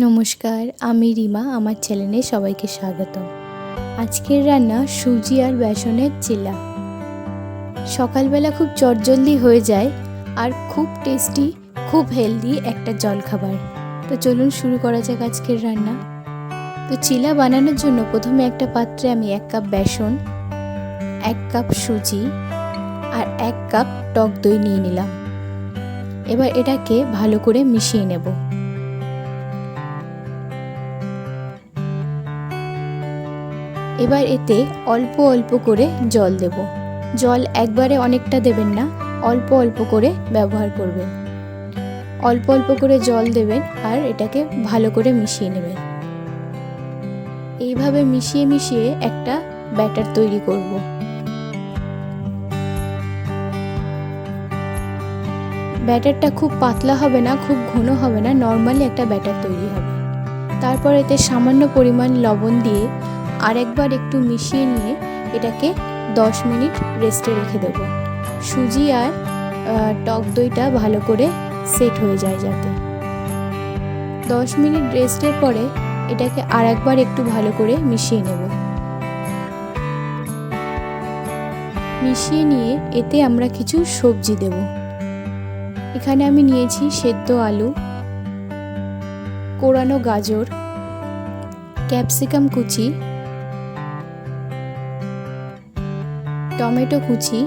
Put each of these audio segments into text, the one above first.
নমস্কার, আমি রিমা। আমার চ্যানেলে সবাইকে স্বাগতম। আজকের রান্না সুজি আর বেসনের চিলা। সকালবেলা খুব চটজলদি হয়ে যায় আর খুব টেস্টি, খুব হেলদি একটা জলখাবার। তো চলুন শুরু করা যাক আজকের রান্না। তো চিলা বানানোর জন্য প্রথমে একটা পাত্রে আমি 1 কাপ বেসন, 1 কাপ সুজি আর 1 কাপ টক দই নিয়ে নিলাম। এবার এটাকে ভালো করে মিশিয়ে নেব। এবার এতে অল্প অল্প করে জল দেব। জল একবারে অনেকটা দেবেন না, অল্প অল্প করে ব্যবহার করবেন। অল্প অল্প করে জল দেবেন আর এটাকে ভালো করে মিশিয়ে নেবেন। এইভাবে মিশিয়ে মিশিয়ে একটা ব্যাটার তৈরি করব। ব্যাটারটা খুব পাতলা হবে না, খুব ঘন হবে না, নর্মালি একটা ব্যাটার তৈরি হবে। তারপর এতে সামান্য পরিমাণ লবণ দিয়ে আরেকবার একটু মিশিয়ে নিয়ে এটাকে 10 মিনিট রেস্টে রেখে দেব। সুজি আর টক দইটা ভালো করে সেট হয়ে যায় যাতে। 10 মিনিট রেস্টের পরে এটাকে আরেকবার একটু ভালো করে মিশিয়ে নেব। মিশিয়ে নিয়ে এতে আমরা কিছু সবজি দেব। এখানে আমি নিয়েছি সেদ্ধ আলু, কোরানো গাজর, ক্যাপসিকাম কুচি, টমেটো কুচি,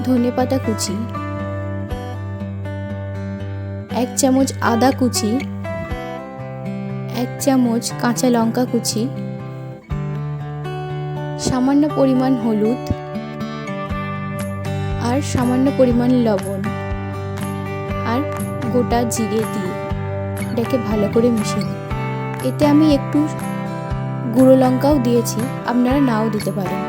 ধনেপাতা কুচি, 1 চামচ আদা কুচি, 1 চামচ কাঁচা লঙ্কা কুচি, সামান্য পরিমাণ হলুদ আর সামান্য পরিমাণ লবণ আর গোটা জিরে দিয়ে এটাকে ভালো করে মিশিয়ে নিই। এতে আমি একটু গুঁড়ো লঙ্কাও দিয়েছি, আপনারা নাও দিতে পারেন।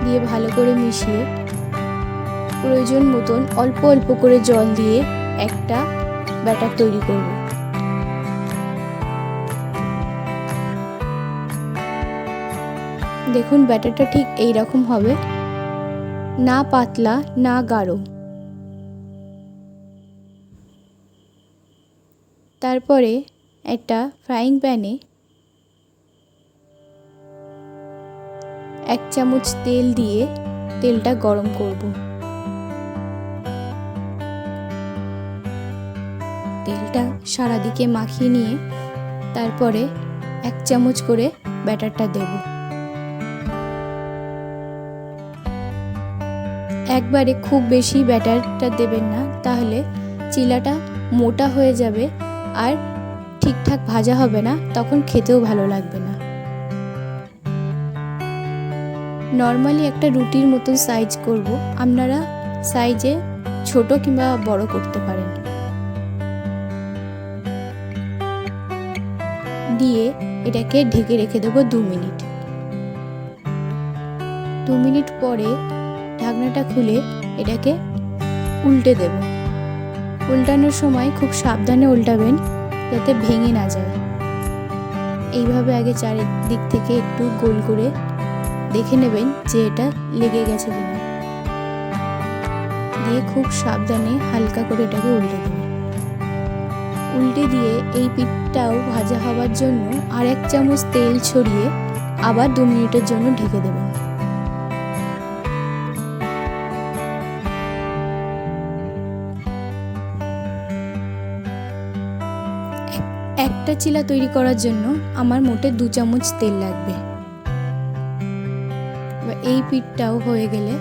দিয়ে ভালো করে মিশিয়ে প্রয়োজন মতন অল্প অল্প করে জল দিয়ে একটা ব্যাটার তৈরি করব। দেখুন ব্যাটারটা ঠিক এই রকম হবে, না পাতলা না গাঢ়। তারপরে একটা ফ্রাইং প্যানে 1 চামচ তেল দিয়ে তেলটা গরম করব। তেলটা সারা দিকে মাখিয়ে নিয়ে তারপরে 1 চামচ করে ব্যাটারটা দেব। একবারে খুব বেশি ব্যাটারটা দেবেন না, তাহলে চিলাটা মোটা হয়ে যাবে আর ঠিকঠাক ভাজা হবে না, তখন খেতেও ভালো লাগবে না। নর্মালি একটা রুটির মতন সাইজ করব, আপনারা সাইজে ছোট কিংবা বড় করতে পারেন। দিয়ে এটাকে ঢেকে রেখে দেবো 2 মিনিট। 2 মিনিট পরে ঢাকনাটা খুলে এটাকে উল্টে দেব। উল্টানোর সময় খুব সাবধানে উল্টাবেন যাতে ভেঙে না যায়। এইভাবে আগে চারিদিক থেকে একটু গোল করে দেখে নেবেন যে এটা লেগে গেছে কিনা। দিয়ে খুব সাবধানে হালকা করে এটাকে উল্টে দেবেন। উল্টে দিয়ে এই পিঠটাও ভাজা হওয়ার জন্য আর 1 চামচ তেল ছড়িয়ে আবার 2 মিনিটের জন্য ঢেকে দেবেন। একটা চিলা তৈরি করার জন্য আমার মোটে 2 চামচ তেল লাগবে। এবার এই পিঠটাও হয়ে গেলে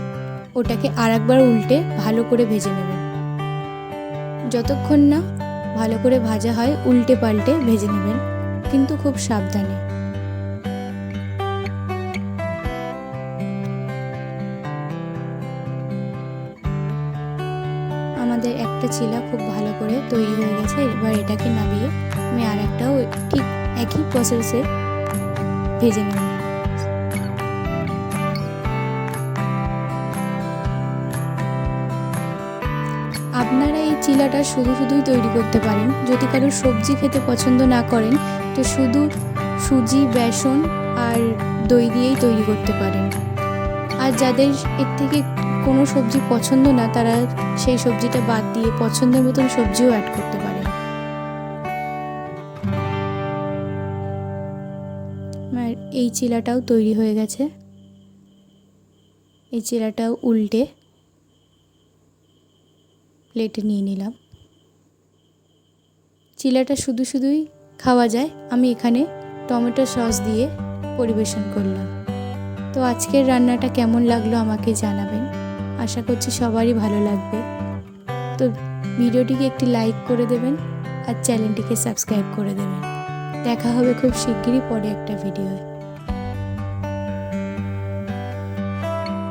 ওটাকে আরেকবার উল্টে ভালো করে ভেজে নেবেন। যতক্ষণ না ভালো করে ভাজা হয় উল্টে পাল্টে ভেজে নেবেন, কিন্তু খুব সাবধানে। আমাদের একটা চিলা খুব ভালো করে তৈরি হয়ে গেছে। এবার এটাকে নামিয়ে আমি আরেকটাও ঠিক একই প্রসেসে ভেজে নেব। আপনারা এই চিলাটা শুধু শুধুই তৈরি করতে পারেন। যদি কারো সবজি খেতে পছন্দ না করেন তো শুধু সুজি, বেসন আর দই দিয়েই তৈরি করতে পারেন। আর যাদের এর থেকে কোনো সবজি পছন্দ না তারা সেই সবজিটা বাদ দিয়ে পছন্দের মতন সবজিও অ্যাড করতে পারেন। আর এই চিলাটাও তৈরি হয়ে গেছে। এই চিলাটাও উল্টে প্লেটে নিয়ে নিলাম। চিলাটা শুধুই খাওয়া যায়, আমি এখানে টমেটো সস দিয়ে পরিবেশন করলাম। তো আজকের রান্নাটা কেমন লাগলো আমাকে জানাবেন, আশা করছি সবারই ভালো লাগবে। তো ভিডিওটিকে একটি লাইক করে দেবেন আর চ্যানেলটিকে সাবস্ক্রাইব করে দেবেন। দেখা হবে খুব শিগগিরই পরে একটা ভিডিওয়।